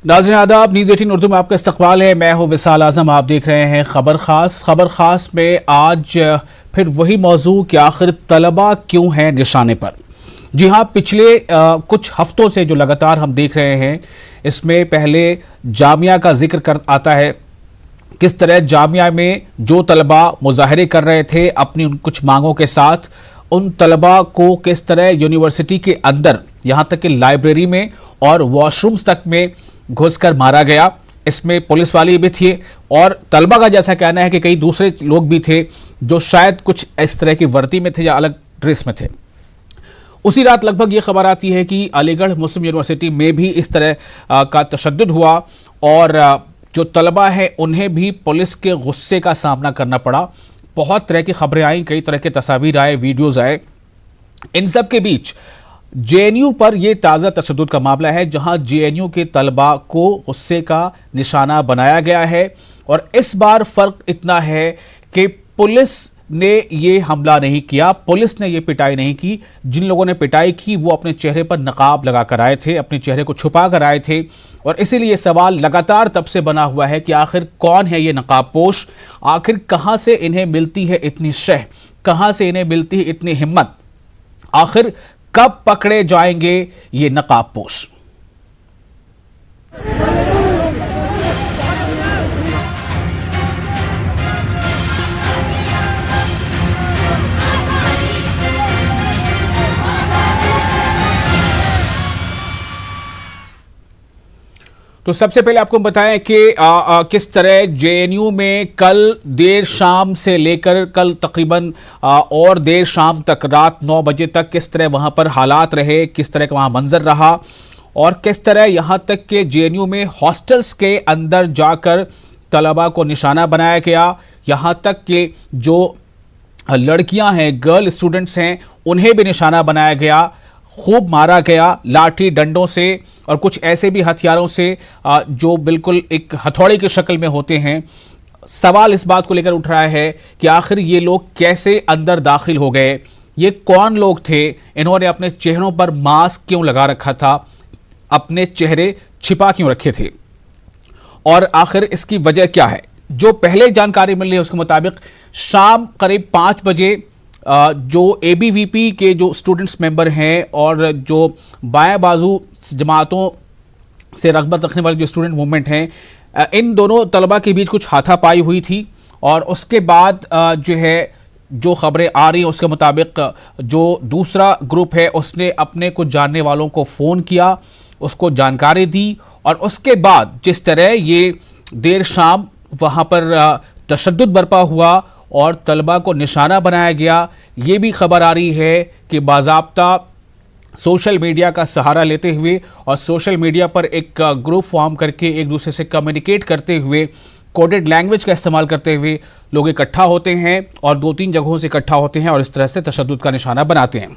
नाज़रीन आदाब, न्यूज़ 18 उर्दू में आपका इस्तकबाल है। मैं हूँ विसाल आज़म। आप देख रहे हैं खबर खास में आज फिर वही मौजू कि आखिर तलबा क्यों है निशाने पर। जी हाँ, पिछले कुछ हफ्तों से जो लगातार हम देख रहे हैं, इसमें पहले जामिया का जिक्र कर आता है, किस तरह जामिया में जो तलबा मुजाहरे कर रहे थे अपनी उन कुछ मांगों के साथ, उन तलबा को किस तरह यूनिवर्सिटी के अंदर, यहाँ तक कि लाइब्रेरी में और वॉशरूम्स तक में घुसकर मारा गया। इसमें पुलिस वाले भी थे और तलबा का जैसा कहना है कि कई दूसरे लोग भी थे जो शायद कुछ इस तरह की वर्दी में थे या अलग ड्रेस में थे। उसी रात लगभग ये खबर आती है कि अलीगढ़ मुस्लिम यूनिवर्सिटी में भी इस तरह का तशद्दुद हुआ और जो तलबा है उन्हें भी पुलिस के गुस्से का सामना करना पड़ा। बहुत तरह की खबरें आई, कई तरह के तस्वीर आए, वीडियोज आए। इन सब के बीच जेएनयू पर यह ताज़ा तशद्दुद का मामला है, जहां जेएनयू के तलबा को गुस्से का निशाना बनाया गया है। और इस बार फर्क इतना है कि पुलिस ने ये हमला नहीं किया, पुलिस ने ये पिटाई नहीं की। जिन लोगों ने पिटाई की वो अपने चेहरे पर नकाब लगा कर आए थे, अपने चेहरे को छुपा कर आए थे। और इसीलिए सवाल लगातार तब से बना हुआ है कि आखिर कौन है ये नकाबपोश, आखिर कहां से इन्हें मिलती है इतनी शह, कहां से इन्हें मिलती है इतनी हिम्मत, आखिर कब पकड़े जाएंगे ये नकाबपोश। तो सबसे पहले आपको बताएं कि किस तरह जेएनयू में कल देर शाम से लेकर कल तकरीबन और देर शाम तक, रात 9 बजे तक किस तरह वहां पर हालात रहे, किस तरह का वहां मंजर रहा और किस तरह यहां तक कि जेएनयू में हॉस्टल्स के अंदर जाकर तलबा को निशाना बनाया गया। यहां तक कि जो लड़कियां हैं, गर्ल स्टूडेंट्स हैं, उन्हें भी निशाना बनाया गया, खूब मारा गया लाठी डंडों से और कुछ ऐसे भी हथियारों से जो बिल्कुल एक हथौड़े की शक्ल में होते हैं। सवाल इस बात को लेकर उठ रहा है कि आखिर ये लोग कैसे अंदर दाखिल हो गए, ये कौन लोग थे, इन्होंने अपने चेहरों पर मास्क क्यों लगा रखा था, अपने चेहरे छिपा क्यों रखे थे और आखिर इसकी वजह क्या है। जो पहले जानकारी मिल रही है उसके मुताबिक शाम करीब 5 बजे जो एबीवीपी के जो स्टूडेंट्स मेंबर हैं और जो बाएं बाजू जमातों से रगबत रखने वाले जो स्टूडेंट मूवमेंट हैं, इन दोनों तलबा के बीच कुछ हाथापाई हुई थी। और उसके बाद जो है, जो खबरें आ रही हैं उसके मुताबिक जो दूसरा ग्रुप है उसने अपने कुछ जानने वालों को फ़ोन किया, उसको जानकारी दी और उसके बाद जिस तरह ये देर शाम वहाँ पर तशद्दुद बरपा हुआ और तलबा को निशाना बनाया गया। ये भी खबर आ रही है कि बाज़ाब्ता सोशल मीडिया का सहारा लेते हुए और सोशल मीडिया पर एक ग्रुप फॉर्म करके एक दूसरे से कम्युनिकेट करते हुए, कोडेड लैंग्वेज का इस्तेमाल करते हुए लोग इकट्ठा होते हैं और 2-3 जगहों से इकट्ठा होते हैं और इस तरह से तशद्दुद का निशाना बनाते हैं।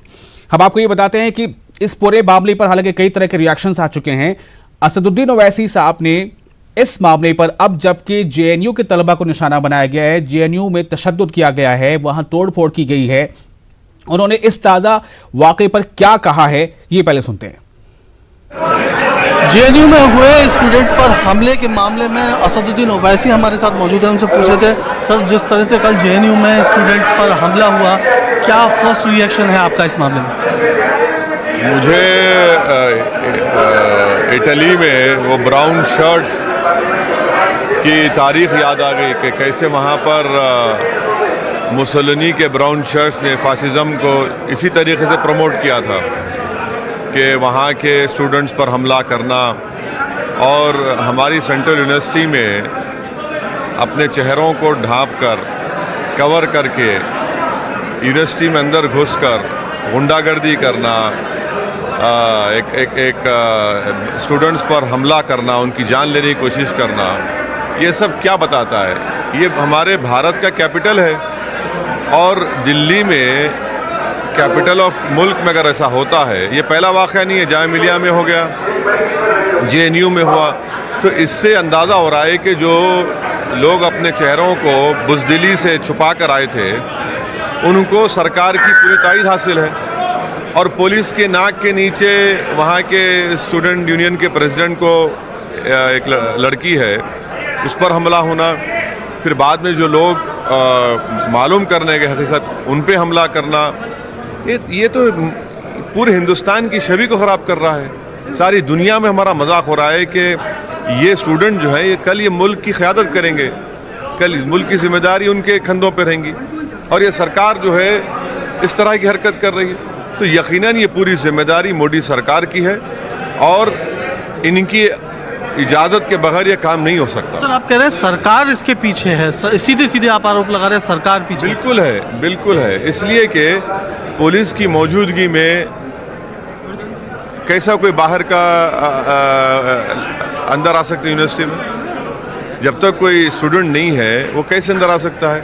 हम आपको ये बताते हैं कि इस पूरे मामले पर हालांकि कई तरह के रिएक्शंस आ चुके हैं। असदुद्दीन ओवैसी साहब ने इस मामले पर, अब जबकि जेएनयू के तलबा को निशाना बनाया गया है, जेएनयू में तशद्दुद किया गया है, वहां तोड़फोड़ की गई है, उन्होंने इस ताज़ा वाक़े पर क्या कहा है, ये पहले सुनते हैं। जेएनयू में हुए स्टूडेंट्स पर हमले के मामले में असदुद्दीन ओवैसी हमारे साथ मौजूद है, उनसे पूछ रहे थे, सर जिस तरह से कल जेएनयू में स्टूडेंट्स पर हमला हुआ, क्या फर्स्ट रिएक्शन है आपका इस मामले में? मुझे इटली में वो ब्राउन शर्ट्स की तारीख याद आ गई कि कैसे वहाँ पर मुसोलिनी के ब्राउन शर्ट्स ने फासिज्म को इसी तरीके से प्रमोट किया था कि वहाँ के स्टूडेंट्स पर हमला करना। और हमारी सेंट्रल यूनिवर्सिटी में अपने चेहरों को ढाँप कर, कवर करके यूनिवर्सिटी में अंदर घुसकर गुंडागर्दी करना, एक स्टूडेंट्स पर हमला करना, उनकी जान लेने की कोशिश करना, ये सब क्या बताता है? ये हमारे भारत का कैपिटल है और दिल्ली में कैपिटल ऑफ मुल्क में अगर ऐसा होता है, ये पहला वाक़या नहीं है, जामिया मिलिया में हो गया, जेएनयू में हुआ, तो इससे अंदाज़ा हो रहा है कि जो लोग अपने चेहरों को बुज़दिली से छुपा कर आए थे उनको सरकार की पूरी तायद हासिल है। और पुलिस के नाक के नीचे वहाँ के स्टूडेंट यूनियन के प्रेसिडेंट को एक लड़की है उस पर हमला होना, फिर बाद में जो लोग मालूम करने के हकीकत उन पे हमला करना, ये तो पूरे हिंदुस्तान की छवि को ख़राब कर रहा है। सारी दुनिया में हमारा मजाक हो रहा है कि ये स्टूडेंट जो है ये कल ये मुल्क की क़यादत करेंगे, कल मुल्क की जिम्मेदारी उनके कंधों पे रहेंगी, और ये सरकार जो है इस तरह की हरकत कर रही है। तो यकीनन ये पूरी जिम्मेदारी मोदी सरकार की है और इनकी इजाज़त के बगैर ये काम नहीं हो सकता। सर आप कह रहे हैं सरकार इसके पीछे है, सीधे सीधे आप आरोप लगा रहे हैं सरकार पीछे। बिल्कुल है, बिल्कुल है। इसलिए कि पुलिस की मौजूदगी में कैसा कोई बाहर का अंदर आ सकता है यूनिवर्सिटी में? जब तक कोई स्टूडेंट नहीं है वो कैसे अंदर आ सकता है?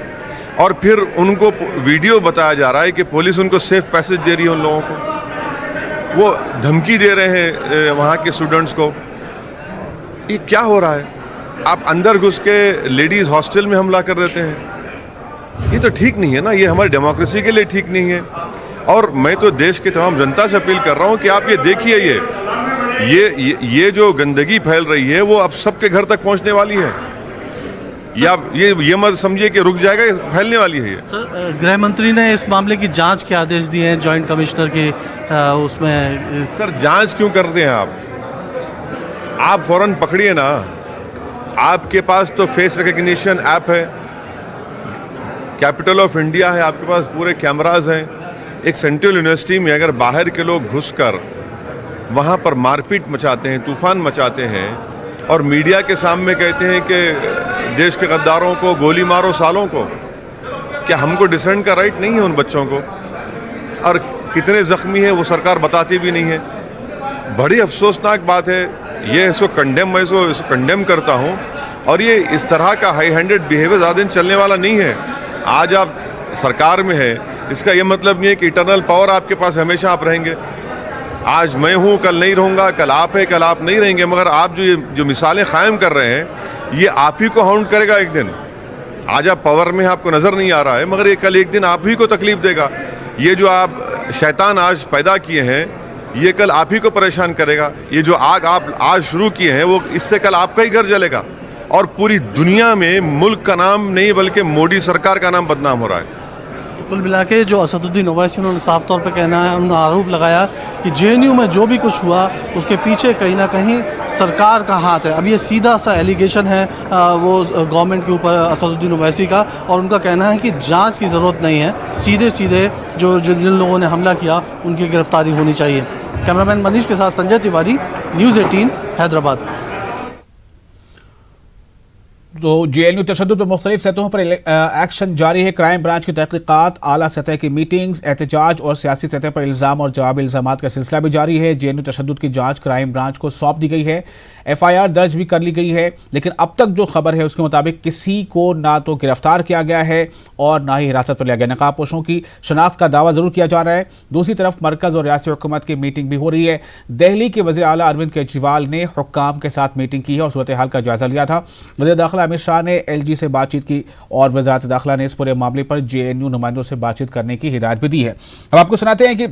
और फिर उनको वीडियो बताया जा रहा है कि पुलिस उनको सेफ पैसेज दे रही है, उन लोगों को वो धमकी दे रहे हैं वहाँ के स्टूडेंट्स को। ये क्या हो रहा है? आप अंदर घुस के लेडीज़ हॉस्टल में हमला कर देते हैं, ये तो ठीक नहीं है ना, ये हमारी डेमोक्रेसी के लिए ठीक नहीं है। और मैं तो देश के तमाम जनता से अपील कर रहा हूँ कि आप ये देखिए, ये जो गंदगी फैल रही है वो अब सबके घर तक पहुँचने वाली है। या ये मत समझिए कि रुक जाएगा, ये फैलने वाली है। ये सर गृह मंत्री ने इस मामले की जांच के आदेश दिए हैं, जॉइंट कमिश्नर के उसमें। सर जांच क्यों करते हैं आप फौरन पकड़िए ना। आपके पास तो फेस रिकग्निशन ऐप है, कैपिटल ऑफ इंडिया है, आपके पास पूरे कैमराज हैं। एक सेंट्रल यूनिवर्सिटी में अगर बाहर के लोग घुसकर वहाँ पर मारपीट मचाते हैं, तूफान मचाते हैं और मीडिया के सामने कहते हैं कि देश के गद्दारों को गोली मारो सालों को, क्या हमको डिसेंट का राइट नहीं है उन बच्चों को? और कितने ज़ख्मी हैं वो सरकार बताती भी नहीं है। बड़ी अफसोसनाक बात है ये। मैं इसको कंडेम करता हूँ, और ये इस तरह का हाई हैंडेड बिहेवियर ज़्यादा दिन चलने वाला नहीं है। आज आप सरकार में है, इसका ये मतलब नहीं है कि इटर्नल पावर आपके पास हमेशा आप रहेंगे। आज मैं हूँ, कल नहीं रहूँगा, कल आप है, कल आप नहीं रहेंगे। मगर आप जो मिसालें कायम कर रहे हैं, ये आप ही को हाउंड करेगा एक दिन। आज आप पावर में आपको नज़र नहीं आ रहा है, मगर ये कल एक दिन आप ही को तकलीफ देगा। ये जो आप शैतान आज पैदा किए हैं, ये कल आप ही को परेशान करेगा। ये जो आग आप आज शुरू किए हैं, वो इससे कल आपका ही घर जलेगा, और पूरी दुनिया में मुल्क का नाम नहीं बल्कि मोदी सरकार का नाम बदनाम हो रहा है। कुल मिला के जो असदुद्दीन ओवैसी उन्होंने साफ तौर पे कहना है, उन्होंने आरोप लगाया कि जेएनयू में जो भी कुछ हुआ उसके पीछे कहीं ना कहीं सरकार का हाथ है। अब ये सीधा सा एलिगेशन है वो गवर्नमेंट के ऊपर असदुद्दीन ओवैसी का, और उनका कहना है कि जांच की ज़रूरत नहीं है, सीधे सीधे जिन लोगों ने हमला किया उनकी गिरफ्तारी होनी चाहिए। कैमरामैन मनीष के साथ संजय तिवारी, न्यूज़ 18 हैदराबाद। तो जेएनयू तशद्दुद पर मुख्तलिफ सतहों पर एक्शन जारी है। क्राइम ब्रांच की तहकीकात, आला सतह की मीटिंग्स, एहतजाज और सियासी सतह पर इल्ज़ाम और जवाबी इल्ज़ामात का सिलसिला भी जारी है। जेएनयू तशद्दुद की जांच क्राइम ब्रांच को सौंप दी गई है, FIR दर्ज भी कर ली गई है, लेकिन अब तक जो खबर है उसके मुताबिक किसी को ना तो गिरफ्तार किया गया है और ना ही हिरासत पर लिया गया। नकाबपोशों की शनाख्त का दावा ज़रूर किया जा रहा है। दूसरी तरफ मरकज़ और रियासती हुकूमत की मीटिंग भी हो रही है। दिल्ली के वज़ीर आला अरविंद केजरीवाल ने हुक्काम के साथ मीटिंग की है और सूरत हाल का जायज़ा लिया था। वज़ीर दाखिला अमित शाह ने LG से बातचीत की और वज़ारत दाखिला ने इस पूरे मामले पर JNU नुमाइंदों से बातचीत करने की हिदायत भी दी है। अब आपको सुनाते हैं कि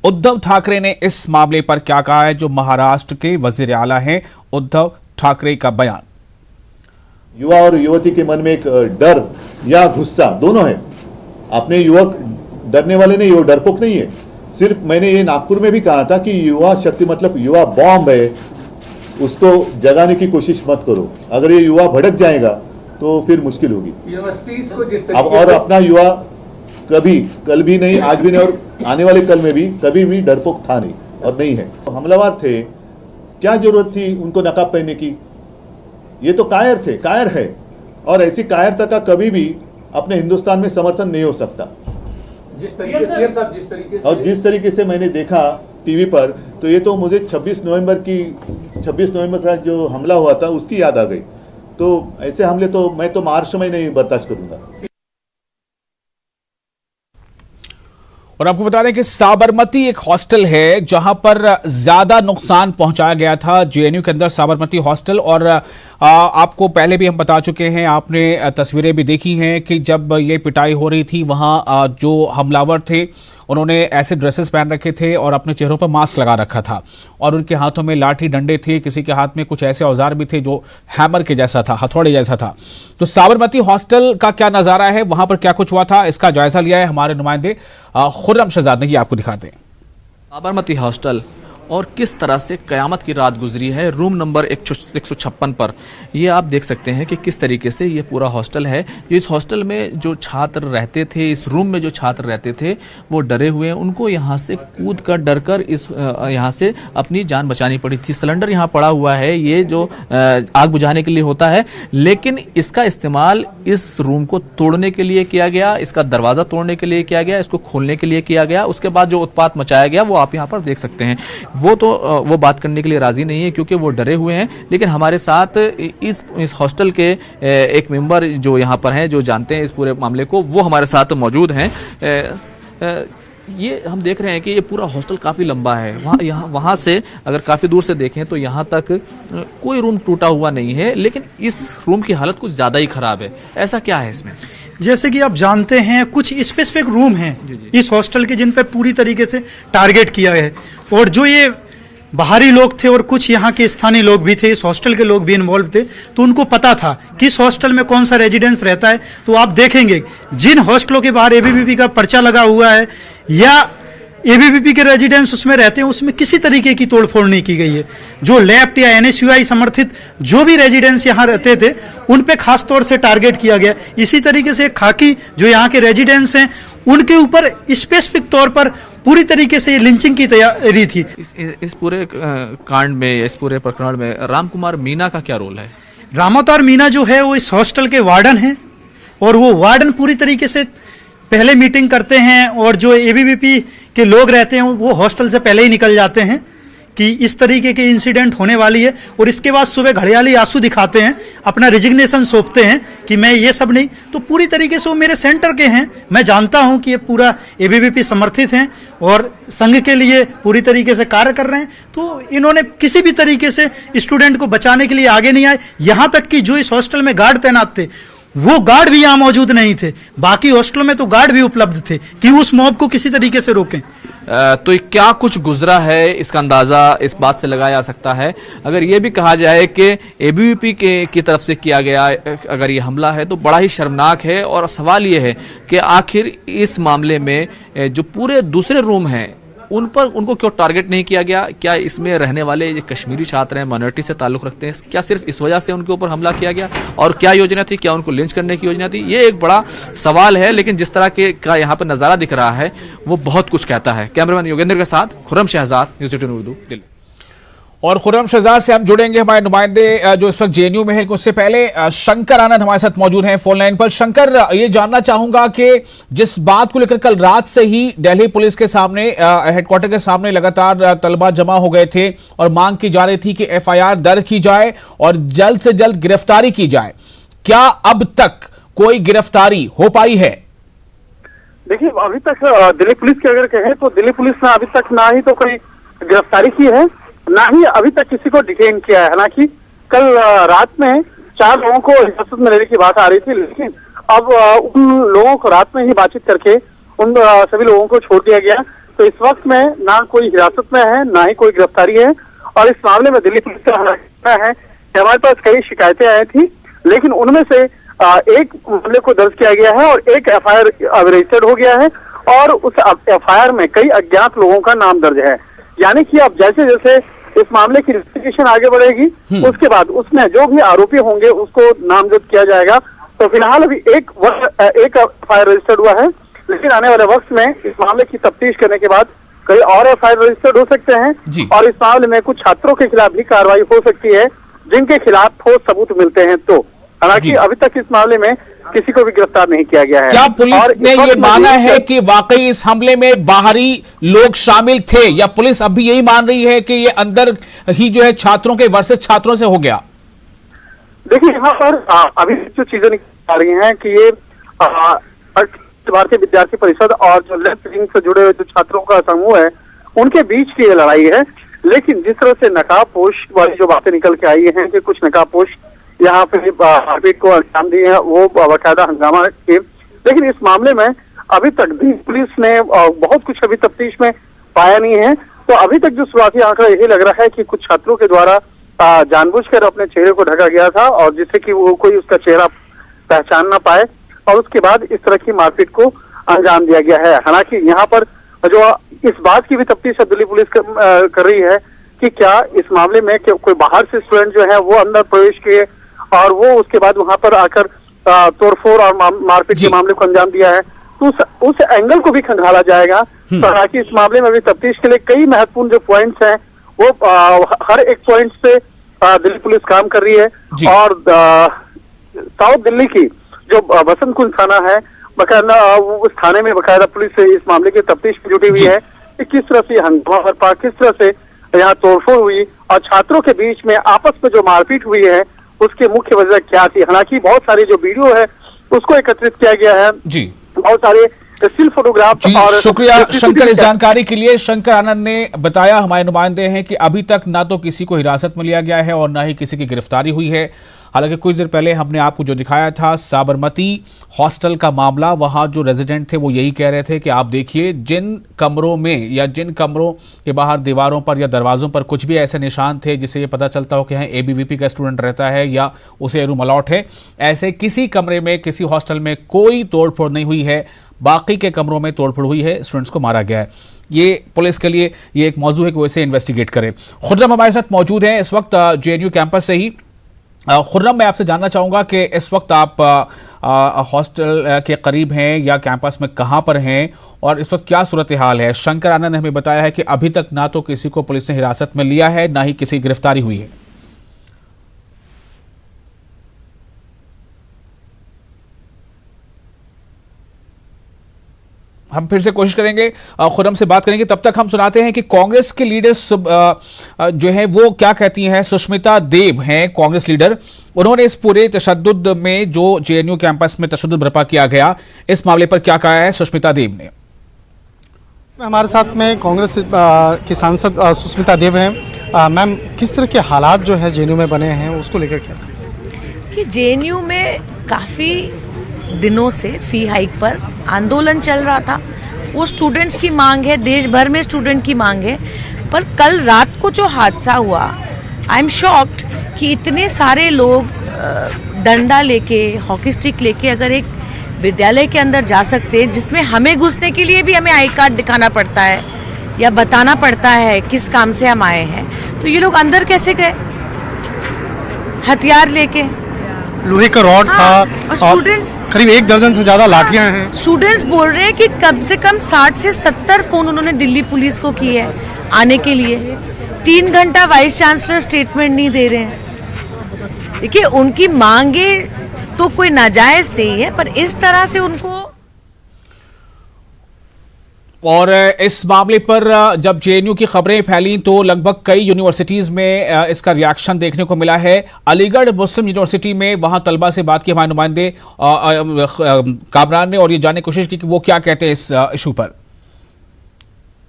उद्धव ठाकरे ने इस मामले पर क्या कहा है। जो महाराष्ट्र के वज़ीर आला हैं उद्धव ठाकरे का बयान। युवा और युवती के मन में एक डर या गुस्सा दोनों है। अपने युवक डरने वाले नहीं, वो डरपोक नहीं है। सिर्फ मैंने ये नागपुर में भी कहा था कि युवा शक्ति मतलब युवा बॉम्ब है, उसको जगाने की कोशिश मत करो। अगर ये युवा भड़क जाएगा तो फिर मुश्किल होगी। यूनिवर्सिटीज को जिस अब और अपना युवा कभी कल भी नहीं, आज भी नहीं और आने वाले कल में भी कभी भी डरपोक था नहीं और नहीं है। तो हमलावर थे, क्या जरूरत थी उनको नकाब पहनने की? ये तो कायर थे, कायर है, और ऐसी कायरता का कभी भी अपने हिंदुस्तान में समर्थन नहीं हो सकता। जिस तरीके से मैंने देखा टीवी पर, तो ये तो मुझे 26 नवंबर का जो हमला हुआ था उसकी याद आ गई। तो ऐसे हमले तो मैं तो महाराष्ट्र में नहीं बर्दाश्त करूंगा। और आपको बता दें कि साबरमती एक हॉस्टल है जहां पर ज्यादा नुकसान पहुंचाया गया था। JNU के अंदर साबरमती हॉस्टल, और आपको पहले भी हम बता चुके हैं, आपने तस्वीरें भी देखी हैं कि जब ये पिटाई हो रही थी वहां जो हमलावर थे उन्होंने ऐसे ड्रेसेस पहन रखे थे और अपने चेहरों पर मास्क लगा रखा था और उनके हाथों में लाठी डंडे थे, किसी के हाथ में कुछ ऐसे औजार भी थे जो हैमर के जैसा था, हथौड़े जैसा था। तो साबरमती हॉस्टल का क्या नजारा है, वहां पर क्या कुछ हुआ था, इसका जायजा लिया है हमारे नुमाइंदे खुर्रम शहजाद ने। ये आपको दिखाते हैं साबरमती हॉस्टल और किस तरह से कयामत की रात गुजरी है रूम नंबर 156 पर। ये आप देख सकते हैं कि किस तरीके से ये पूरा हॉस्टल है। इस हॉस्टल में जो छात्र रहते थे, इस रूम में जो छात्र रहते थे, वो डरे हुए हैं। उनको यहाँ से कूद कर डर कर यहाँ से अपनी जान बचानी पड़ी थी। सिलेंडर यहाँ पड़ा हुआ है, ये जो आग बुझाने के लिए होता है, लेकिन इसका इस्तेमाल इस रूम को तोड़ने के लिए किया गया, इसका दरवाज़ा तोड़ने के लिए किया गया, इसको खोलने के लिए किया गया। उसके बाद जो उत्पात मचाया गया वो आप यहाँ पर देख सकते हैं। वो बात करने के लिए राजी नहीं है क्योंकि वो डरे हुए हैं। लेकिन हमारे साथ इस हॉस्टल के एक मेंबर जो यहाँ पर हैं, जो जानते हैं इस पूरे मामले को, वो हमारे साथ मौजूद हैं। ये हम देख रहे हैं कि ये पूरा हॉस्टल काफ़ी लंबा है। वहाँ से अगर काफ़ी दूर से देखें तो यहाँ तक कोई रूम टूटा हुआ नहीं है, लेकिन इस रूम की हालत कुछ ज़्यादा ही ख़राब है। ऐसा क्या है इसमें? जैसे कि आप जानते हैं कुछ स्पेसिफिक रूम हैं इस हॉस्टल के जिन पे पूरी तरीके से टारगेट किया है, और जो ये बाहरी लोग थे और कुछ यहाँ के स्थानीय लोग भी थे, इस हॉस्टल के लोग भी इन्वॉल्व थे, तो उनको पता था किस हॉस्टल में कौन सा रेजिडेंस रहता है। तो आप देखेंगे जिन हॉस्टलों के बाहर एबीवीपी का पर्चा लगा हुआ है या एबीवीपी के रेजिडेंस उसमें रहते हैं, उसमें किसी तरीके की तोड़फोड़ नहीं की गई है। जो लेफ्ट या एनएसयूआई समर्थित जो भी रेजिडेंस यहाँ रहते थे उन पे खास तौर से टारगेट किया गया। इसी तरीके से खाकी जो यहाँ के रेजिडेंस हैं उनके ऊपर स्पेसिफिक तौर पर पूरी तरीके से लिंचिंग की तैयारी थी। इस पूरे कांड में, इस पूरे प्रकरण में राम कुमार मीना का क्या रोल है? रामावतार मीना जो है वो इस हॉस्टल के वार्डन हैं, और वो वार्डन पूरी तरीके से पहले मीटिंग करते हैं, और जो एबीवीपी के लोग रहते हैं वो हॉस्टल से पहले ही निकल जाते हैं कि इस तरीके के इंसिडेंट होने वाली है, और इसके बाद सुबह घड़ियाली आंसू दिखाते हैं, अपना रिजिग्नेशन सौंपते हैं कि मैं ये सब नहीं। तो पूरी तरीके से वो मेरे सेंटर के हैं, मैं जानता हूं कि ये पूरा एबीवीपी समर्थित हैं और संघ के लिए पूरी तरीके से कार्य कर रहे हैं। तो इन्होंने किसी भी तरीके से स्टूडेंट को बचाने के लिए आगे नहीं आए। यहाँ तक कि जो इस हॉस्टल में गार्ड तैनात थे वो गार्ड भी यहाँ मौजूद नहीं थे, बाकी हॉस्टलों में तो गार्ड भी उपलब्ध थे कि उस मॉब को किसी तरीके से रोकें। तो क्या कुछ गुजरा है इसका अंदाजा इस बात से लगाया जा सकता है। अगर ये भी कहा जाए कि एबीवीपी की तरफ से किया गया अगर ये हमला है तो बड़ा ही शर्मनाक है, और सवाल ये है कि आखिर इस मामले में जो पूरे दूसरे रूम हैं उनको क्यों टारगेट नहीं किया गया? क्या इसमें रहने वाले ये कश्मीरी छात्र हैं, माइनॉरिटी से ताल्लुक रखते हैं, क्या सिर्फ इस वजह से उनके ऊपर हमला किया गया? और क्या योजना थी, क्या उनको लिंच करने की योजना थी? ये एक बड़ा सवाल है, लेकिन जिस तरह का यहाँ पर नज़ारा दिख रहा है वो बहुत कुछ कहता है। कैमरामैन योगेंद्र के साथ खुर्रम शहजाद, न्यूज़ 18 उर्दू, दिल्ली। और खुर्रम शहजाद से हम जुड़ेंगे हमारे नुमाइंदे जो इस वक्त जेएनयू में है। उससे पहले शंकर आनंद हमारे साथ मौजूद हैं फोन लाइन पर। शंकर, ये जानना चाहूंगा कि जिस बात को लेकर कल रात से ही दिल्ली पुलिस के सामने, हेडक्वार्टर के सामने लगातार तलबा जमा हो गए थे और मांग की जा रही थी कि एफआईआर दर्ज की जाए और जल्द से जल्द गिरफ्तारी की जाए, क्या अब तक कोई गिरफ्तारी हो पाई है? देखिए, अभी तक दिल्ली पुलिस की अगर कहें तो दिल्ली पुलिस ने अभी तक ना ही तो कोई गिरफ्तारी की है, ना ही अभी तक किसी को डिटेन किया है। हालांकि कल रात में 4 लोगों को हिरासत में लेने की बात आ रही थी, लेकिन अब उन लोगों को रात में ही बातचीत करके उन सभी लोगों को छोड़ दिया गया। तो इस वक्त में ना कोई हिरासत में है, ना ही कोई गिरफ्तारी है। और इस मामले में दिल्ली पुलिस का कहना है कि हमारे पास कई शिकायतें आई थी, लेकिन उनमें से एक मामले को दर्ज किया गया है और एक एफआईआर रजिस्टर्ड हो गया है, और उस एफआईआर में कई अज्ञात लोगों का नाम दर्ज है। यानी कि अब जैसे जैसे इस मामले की इन्वेस्टिगेशन आगे बढ़ेगी, उसके बाद उसमें जो भी आरोपी होंगे उसको नामजद किया जाएगा। तो फिलहाल अभी एक एफआईआर रजिस्टर्ड हुआ है, लेकिन आने वाले वक्त में इस मामले की तफ्तीश करने के बाद कई और एफआईआर रजिस्टर्ड हो सकते हैं, और इस मामले में कुछ छात्रों के खिलाफ भी कार्रवाई हो सकती है जिनके खिलाफ ठोस सबूत मिलते हैं। तो हालांकि अभी तक इस मामले में किसी को भी गिरफ्तार नहीं किया गया है। क्या पुलिस ने ये माना है कि वाकई इस हमले में बाहरी लोग शामिल थे, या पुलिस अब भी यही मान रही है कि ये अंदर ही जो है छात्रों के वर्सेस छात्रों से हो गया? देखिए, यहाँ पर अभी जो चीजें निकल आ रही हैं कि ये भारतीय विद्यार्थी परिषद और जो लेफ्ट विंग से जुड़े हुए जो छात्रों का समूह है उनके बीच की ये लड़ाई है। लेकिन जिस तरह से नकाबपोश वाली जो बातें निकल के आई हैं कि कुछ नकाबपोश यहाँ पे मारपीट को अंजाम दिए हैं, वो बाकायदा हंगामा किए, लेकिन इस मामले में अभी तक दिल्ली पुलिस ने बहुत कुछ अभी तफ्तीश में पाया नहीं है। तो अभी तक जो शुरुआती आंकड़ा यही लग रहा है कि कुछ छात्रों के द्वारा जानबूझकर अपने चेहरे को ढका गया था, और जिससे कि वो कोई उसका चेहरा पहचान ना पाए, और उसके बाद इस तरह की मारपीट को अंजाम दिया गया है। हालांकि यहाँ पर जो इस बात की भी तफ्तीश दिल्ली पुलिस कर रही है कि क्या इस मामले में कोई बाहर से स्टूडेंट जो है वो अंदर प्रवेश किए और वो उसके बाद वहां पर आकर तोड़फोड़ और मारपीट के मामले को अंजाम दिया है, तो उस एंगल को भी खंगाला जाएगा। तो हालांकि इस मामले में भी तफ्तीश के लिए कई महत्वपूर्ण जो पॉइंट्स हैं वो हर एक पॉइंट पे दिल्ली पुलिस काम कर रही है। और साउथ दिल्ली की जो बसंत कुंज थाना है, बकायदा उस थाने में बकायदा पुलिस इस मामले की तफ्तीश में जुटी हुई है कि किस तरह से हंगामा बरपा, किस तरह से यहाँ तोड़फोड़ हुई और छात्रों के बीच में आपस में जो मारपीट हुई है उसकी मुख्य वजह क्या थी। हालांकि बहुत सारे जो वीडियो है उसको एकत्रित किया गया है, बहुत सारे स्टिल फोटोग्राफ। और शुक्रिया शंकर इस जानकारी के लिए। शंकर आनंद ने बताया, हमारे नुमाइंदे हैं, कि अभी तक ना तो किसी को हिरासत में लिया गया है और ना ही किसी की गिरफ्तारी हुई है। हालांकि कुछ देर पहले हमने आपको जो दिखाया था साबरमती हॉस्टल का मामला, वहां जो रेजिडेंट थे वो यही कह रहे थे कि आप देखिए जिन कमरों में या जिन कमरों के बाहर दीवारों पर या दरवाजों पर कुछ भी ऐसे निशान थे जिससे ये पता चलता हो कि यहाँ एबीवीपी का स्टूडेंट रहता है या उसे रूम अलॉट है, ऐसे किसी कमरे में किसी हॉस्टल में कोई तोड़फोड़ नहीं हुई है। बाकी के कमरों में तोड़फोड़ हुई है, स्टूडेंट्स को मारा गया है। ये पुलिस के लिए ये एक मौजू है कि वो इसे इन्वेस्टिगेट करे। खुर्रम हमारे साथ मौजूद हैं इस वक्त जेएनयू कैंपस से ही। खुर्रम, मैं आपसे जानना चाहूँगा कि इस वक्त आप हॉस्टल के करीब हैं या कैंपस में कहाँ पर हैं और इस वक्त क्या सूरत हाल है? शंकर आनंद ने हमें बताया है कि अभी तक ना तो किसी को पुलिस ने हिरासत में लिया है, ना ही किसी की गिरफ्तारी हुई है। हम फिर से कोशिश करेंगे खुर्रम से बात करेंगे, तब तक हम सुनाते हैं कि कांग्रेस के लीडर्स जो है वो क्या कहती हैं। सुष्मिता देव हैं कांग्रेस लीडर, उन्होंने इस पूरे तशद्दुद में जो जेएनयू कैंपस में तशद्दुद बर्पा किया गया, इस मामले पर क्या कहा है सुष्मिता देव ने। हमारे साथ में कांग्रेस की सांसद सुष्मिता देव हैं। मैम, किस तरह के हालात जो है जेएनयू में बने हैं उसको लेकर क्या कि जेएनयू में काफ़ी दिनों से फी हाइक पर आंदोलन चल रहा था। वो स्टूडेंट्स की मांग है, देश भर में स्टूडेंट की मांग है। पर कल रात को जो हादसा हुआ, आई एम शॉक्ड कि इतने सारे लोग डंडा लेके, हॉकी स्टिक लेके अगर एक विद्यालय के अंदर जा सकते हैं, जिसमें हमें घुसने के लिए भी हमें आई कार्ड दिखाना पड़ता है या बताना पड़ता है किस काम से हम आए हैं, तो ये लोग अंदर कैसे गए हथियार लेके? लोहे का रॉड था और स्टूडेंट्स, करीब 1 दर्जन से ज्यादा लाठियां हैं। स्टूडेंट्स बोल रहे हैं कि कम से कम 60 से 70 फोन उन्होंने दिल्ली पुलिस को किए हैं आने के लिए। 3 घंटा वाइस चांसलर स्टेटमेंट नहीं दे रहे हैं। देखिए, उनकी मांगे तो कोई नाजायज नहीं है, पर इस तरह से उनको। और इस मामले पर जब जेएनयू की खबरें फैली तो लगभग कई यूनिवर्सिटीज़ में इसका रिएक्शन देखने को मिला है। अलीगढ़ मुस्लिम यूनिवर्सिटी में वहां तलबा से बात की हमारे नुमाइंदे कामरान ने और ये जानने की कोशिश की कि वो क्या कहते हैं इस इशू पर।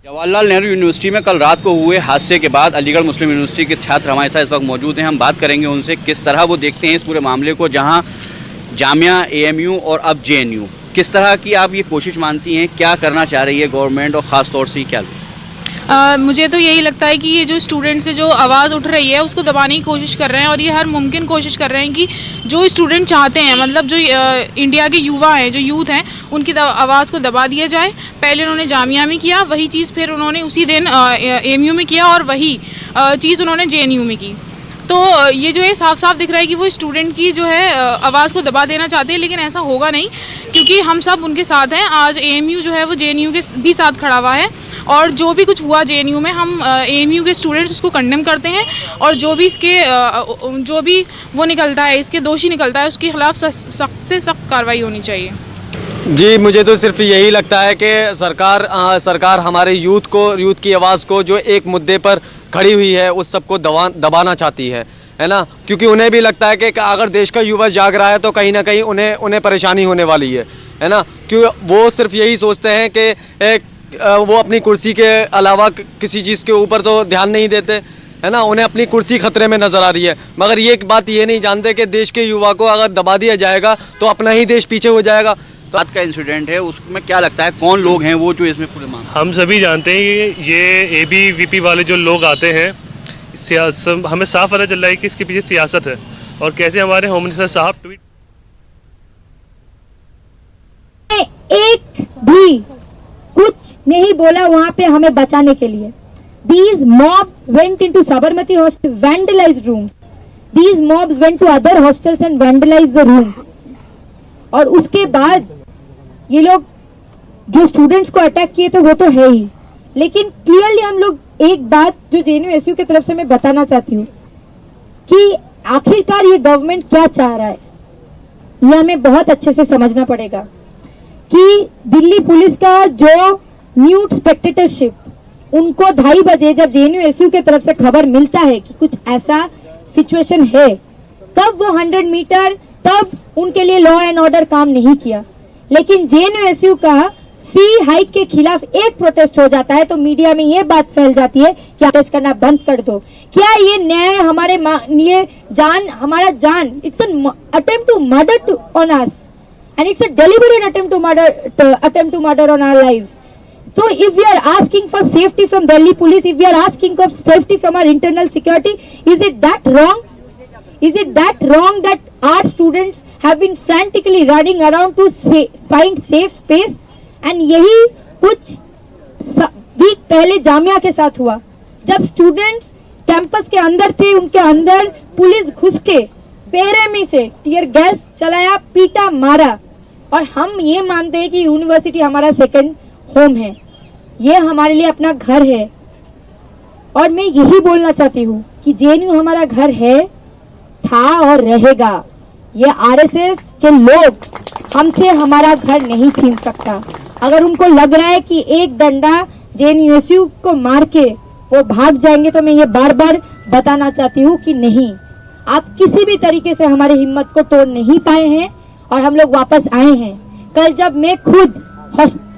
जवाहरलाल नेहरू यूनिवर्सिटी में कल रात को हुए हादसे के बाद अलीगढ़ मुस्लिम यूनिवर्सिटी के छात्र हमारे साथ इस वक्त मौजूद हैं। हम बात करेंगे उनसे किस तरह वो देखते हैं इस पूरे मामले को, जहाँ जामिया, एएमयू और अब जेएनयू, किस तरह की आप ये कोशिश मानती हैं, क्या करना चाह रही है गवर्नमेंट और ख़ास तौर से क्या? मुझे तो यही लगता है कि ये जो स्टूडेंट से जो आवाज़ उठ रही है उसको दबाने की कोशिश कर रहे हैं, और ये हर मुमकिन कोशिश कर रहे हैं कि जो स्टूडेंट चाहते हैं, मतलब जो इंडिया के युवा हैं, जो यूथ हैं, उनकी आवाज़ को दबा दिया जाए। पहले उन्होंने जामिया में किया वही चीज़, फिर उन्होंने उसी दिन एएमयू में किया और वही चीज़ उन्होंने जेएनयू में की। तो ये जो है साफ साफ दिख रहा है कि वो स्टूडेंट की जो है आवाज़ को दबा देना चाहते हैं, लेकिन ऐसा होगा नहीं, क्योंकि हम सब उनके साथ हैं। आज एएमयू जो है वो जेएनयू के भी साथ खड़ा हुआ है, और जो भी कुछ हुआ जेएनयू में, हम एएमयू के स्टूडेंट्स उसको कंडेम करते हैं, और जो भी इसके जो भी वो निकलता है, इसके दोषी निकलता है, उसके खिलाफ सख्त से सख्त कार्रवाई होनी चाहिए। जी, मुझे तो सिर्फ यही लगता है कि सरकार हमारे यूथ की आवाज़ को जो एक मुद्दे पर खड़ी हुई है उस सबको दबाना चाहती है ना, क्योंकि उन्हें भी लगता है कि अगर देश का युवा जाग रहा है तो कहीं ना कहीं उन्हें परेशानी होने वाली है ना, क्यों वो सिर्फ यही सोचते हैं कि वो अपनी कुर्सी के अलावा किसी चीज़ के ऊपर तो ध्यान नहीं देते, है ना। उन्हें अपनी कुर्सी खतरे में नज़र आ रही है, मगर ये बात ये नहीं जानते कि देश के युवा को अगर दबा दिया जाएगा तो अपना ही देश पीछे हो जाएगा, तो आज का इंसिडेंट है उसमें क्या लगता है कौन लोग हैं वो जो इसमें पूरे मामले? हम सभी जानते हैं कि ये ABVP वाले जो लोग आते हैं, हमें साफ पता चल रहा है कि इसके पीछे सियासत है और कैसे हमारे होम मिनिस्टर साहब ट्वीट एक भी कुछ नहीं बोला वहां पे हमें बचाने के लिए। These mob went into Sabarmati hostel, vandalized rooms. These mobs went to other hostels and vandalized the rooms. और उसके बाद ये लोग जो स्टूडेंट्स को अटैक किए थे वो तो है ही, लेकिन क्लियरली हम लोग एक बात जो JNU-SU की तरफ से मैं बताना चाहती हूँ कि आखिरकार ये गवर्नमेंट क्या चाह रहा है, ये हमें बहुत अच्छे से समझना पड़ेगा कि दिल्ली पुलिस का जो न्यूड स्पेक्टेटरशिप, उनको 2:30 बजे जब JNU-SU के तरफ से खबर मिलता है कि कुछ ऐसा सिचुएशन है, तब वो 100 मीटर तब उनके लिए लॉ एंड ऑर्डर काम नहीं किया। लेकिन JNU-SU का फी हाइक के खिलाफ एक प्रोटेस्ट हो जाता है तो मीडिया में ये बात फैल जाती है कि प्रोटेस्ट करना बंद कर दो। क्या ये न्याय हमारे लिए हमारा जान, it's an attempt to murder on us and it's a deliberate attempt to murder on our lives. So if we are asking for safety from Delhi police, if we are asking for safety from our internal security, is it that wrong? Is it that wrong that our students have been frantically running around to find safe space? And यही कुछ week पहले जामिया के साथ हुआ, जब students campus के अंदर थे, उनके अंदर पुलिस घुस के बेरहमी से टीयर गैस चलाया, पीटा, मारा। और हम ये मानते हैं कि यूनिवर्सिटी हमारा सेकंड होम है, ये हमारे लिए अपना घर है। और मैं यही बोलना चाहती हूँ कि JNU हमारा घर है, था और रहेगा। ये RSS के लोग हमसे हमारा घर नहीं छीन सकता। अगर उनको लग रहा है कि एक डंडा JNU-SU को मार के वो भाग जाएंगे, तो मैं ये बार बार बताना चाहती हूँ कि नहीं, आप किसी भी तरीके से हमारी हिम्मत को तोड़ नहीं पाए हैं और हम लोग वापस आए हैं। कल जब मैं खुद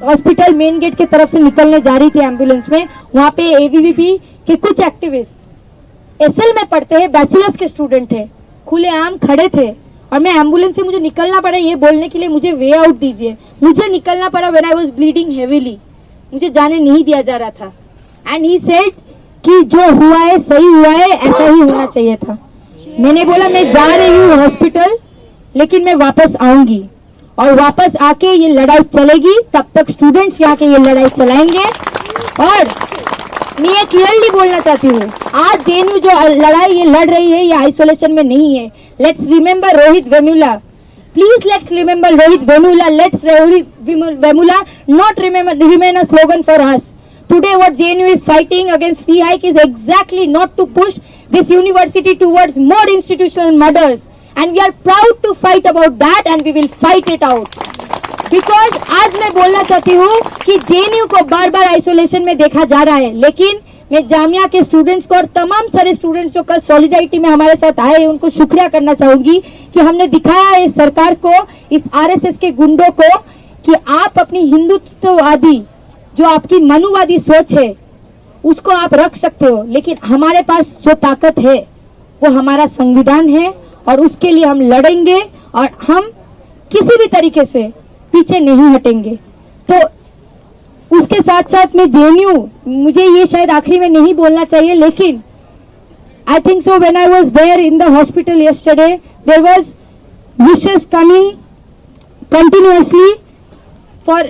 हॉस्पिटल मेन गेट की तरफ से निकलने जा रही थी एम्बुलेंस में, वहां पे ABVP के कुछ एक्टिविस्ट SL में पढ़ते हैं, बैचलर्स के स्टूडेंट है, खुलेआम खड़े थे और मैं एम्बुलेंस से मुझे निकलना पड़ा ये बोलने के लिए मुझे वे आउट दीजिए। मुझे निकलना पड़ा when I was bleeding heavily, मुझे जाने नहीं दिया जा रहा था। एंड ही सेड कि जो हुआ है सही हुआ है, ऐसा ही होना चाहिए था। मैंने बोला मैं जा रही हूँ हॉस्पिटल, लेकिन मैं वापस आऊंगी और वापस आके ये लड़ाई चलेगी, तब तक स्टूडेंट्स यहाँ के ये लड़ाई चलाएंगे। और मैं ये क्लियरली बोलना चाहती हूँ, आज JNU जो लड़ाई ये लड़ रही है, ये आइसोलेशन में नहीं है। Let's remember Rohit Vemula, please let's remember Rohit Vemula, let's Rohit Vemula not remain a slogan for us. Today what JNU is fighting against fee hike is exactly not to push this university towards more institutional murders, and we are proud to fight about that and we will fight it out. Because आज मैं बोलना चाहती हूँ कि JNU को बार बार isolation में देखा जा रहा है, लेकिन मैं जामिया के स्टूडेंट्स को और तमाम सारे स्टूडेंट्स जो कल सॉलिडारिटी में हमारे साथ आए, उनको शुक्रिया करना चाहूंगी कि हमने दिखाया है इस सरकार को, इस RSS के गुंडों को, कि आप अपनी हिंदुत्ववादी जो आपकी मनुवादी सोच है उसको आप रख सकते हो, लेकिन हमारे पास जो ताकत है वो हमारा संविधान है और उसके लिए हम लड़ेंगे और हम किसी भी तरीके से पीछे नहीं हटेंगे। तो उसके साथ साथ में JNU, मुझे ये शायद आखिरी में नहीं बोलना चाहिए, लेकिन I think so when I was there in the hospital yesterday, there was wishes coming continuously for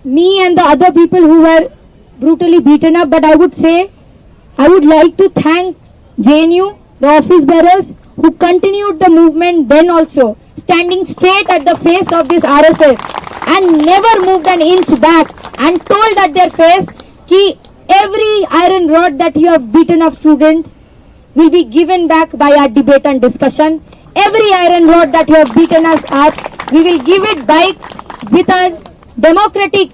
me and the other people who were brutally beaten up. But I would say, I would like to thank JNU, the office bearers who continued the movement then also, standing straight at the face of this RSS and never moved an inch back and told at their face कि every iron rod that you have beaten up students will be given back by our debate and discussion. Every iron rod that you have beaten us up, we will give it back with our democratic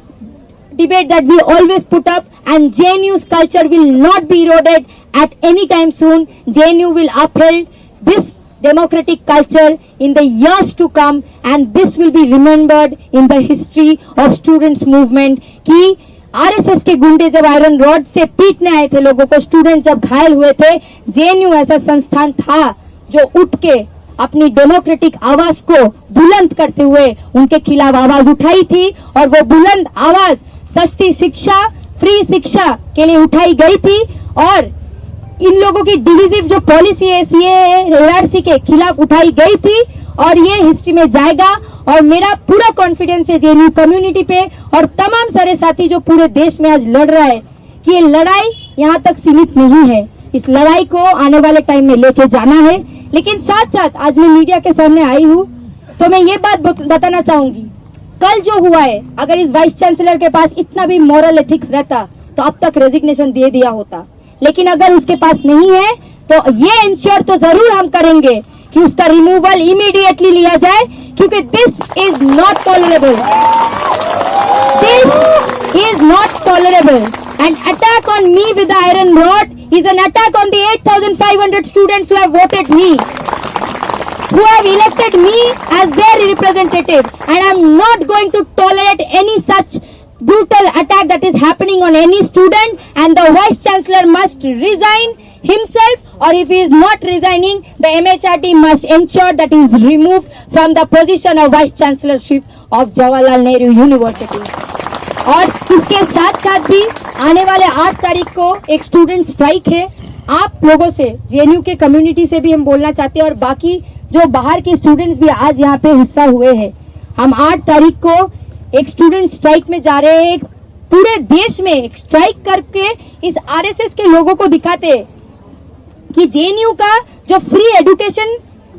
debate that we always put up, and JNU's culture will not be eroded at any time soon. JNU will uphold this democratic culture in the years to come, and this will be remembered in the history of students movement कि RSS के गुंडे जब iron rod से पीटने आए थे लोगों को, स्टूडेंट जब घायल हुए थे, JNU ऐसा संस्थान था जो उठ के अपनी डेमोक्रेटिक आवाज को बुलंद करते हुए उनके खिलाफ आवाज उठाई थी, और वो बुलंद आवाज सस्ती शिक्षा, फ्री शिक्षा के लिए उठाई गई थी। और इन लोगों की डिविजिव जो पॉलिसी है CAA के खिलाफ उठाई गई थी, और ये हिस्ट्री में जाएगा। और मेरा पूरा कॉन्फिडेंस है JNU कम्युनिटी पे और तमाम सारे साथी जो पूरे देश में आज लड़ रहा है कि ये लड़ाई यहाँ तक सीमित नहीं है, इस लड़ाई को आने वाले टाइम में लेके जाना है। लेकिन साथ साथ आज मैं मीडिया के सामने आई हूँ तो मैं ये बात बताना चाहूंगी, कल जो हुआ है, अगर इस वाइस चांसलर के पास इतना भी मॉरल एथिक्स रहता तो अब तक रेजिग्नेशन दे दिया होता। लेकिन अगर उसके पास नहीं है तो ये इंश्योर तो जरूर हम करेंगे कि उसका रिमूवल इमीडिएटली लिया जाए, क्योंकि this is not tolerable, this is not tolerable. An attack on me with the iron rod is an attack on the 8,500 students who have voted me, who have elected me as their representative, and I am not going to tolerate any such brutal attack that is happening on any student, and the Vice Chancellor must resign himself, or if he is not resigning, the MHRD must ensure that he is removed from the position of Vice Chancellorship of Jawaharlal Nehru University. और इसके साथ साथ भी आने वाले 8 तारीख को एक स्टूडेंट स्ट्राइक है। आप लोगों से, JNU के कम्युनिटी से भी हम बोलना चाहते हैं, और बाकी जो बाहर के स्टूडेंट्स भी आज यहाँ पे हिस्सा हुए हैं, हम 8 तारीख को एक स्टूडेंट स्ट्राइक में जा रहे हैं। पूरे देश में एक स्ट्राइक करके इस RSS के लोगों को दिखाते हैं कि JNU का जो फ्री एजुकेशन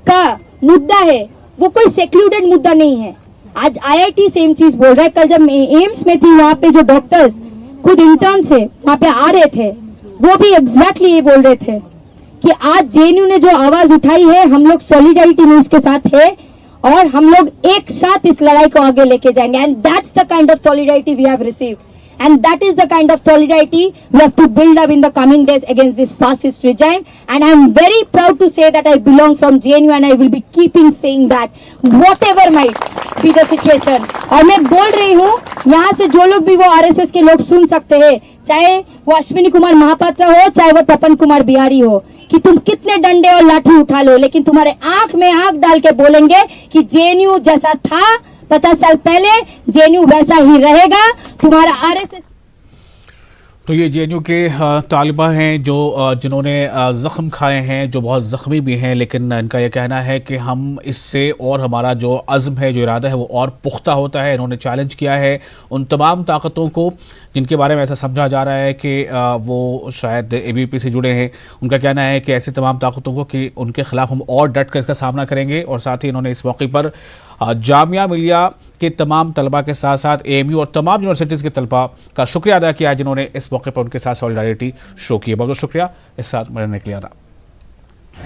का मुद्दा है वो कोई सेक्लूडेड मुद्दा नहीं है। आज IIT सेम चीज बोल रहा है। कल जब एम्स में थी, वहाँ पे जो डॉक्टर्स खुद इंटर्न से वहाँ पे आ रहे थे, वो भी एग्जैक्टली ये बोल रहे थे कि आज JNU ने जो आवाज उठाई है, हम लोग सॉलिडारिटी में उसके साथ है और हम लोग एक साथ इस लड़ाई को आगे लेके जाएंगे। And that's the kind of solidarity we have received, and that is the kind of solidarity we have to build up in the coming days against this fascist regime. And I am very proud to say that I belong from JNU, and I will be keeping saying that whatever might be the situation. और मैं बोल रही हूँ, यहाँ से जो लोग भी वो RSS के लोग सुन सकते हैं, चाहे वो अश्विनी कुमार महापात्रा हो, चाहे वो तपन कुमार बिहारी हो, कि तुम कितने डंडे और लाठी उठा लो, लेकिन तुम्हारे आंख में आंख डाल के बोलेंगे कि JNU जैसा था 50 साल पहले, JNU वैसा ही रहेगा। तुम्हारा RSS। तो ये JNU के तालिबा हैं जो जिन्होंने ज़ख्म खाए हैं, जो बहुत ज़ख्मी भी हैं, लेकिन इनका यह कहना है कि हम इससे और हमारा जो अज़्म है, जो इरादा है, वो और पुख्ता होता है। इन्होंने चैलेंज किया है उन तमाम ताकतों को जिनके बारे में ऐसा समझा जा रहा है कि वो शायद ABVP से जुड़े हैं। उनका कहना है कि ऐसी तमाम ताकतों को कि उनके ख़िलाफ़ हम और डट कर इसका सामना करेंगे। और साथ ही इन्होंने इस मौके पर जामिया मिलिया के तमाम तलबा के साथ साथ AMU और तमाम यूनिवर्सिटीज़ के तलबा का शुक्रिया अदा किया है जिन्होंने इस मौके पर उनके साथ सॉलिडारिटी शो की है। बहुत बहुत शुक्रिया इस साथ मिलने के लिए।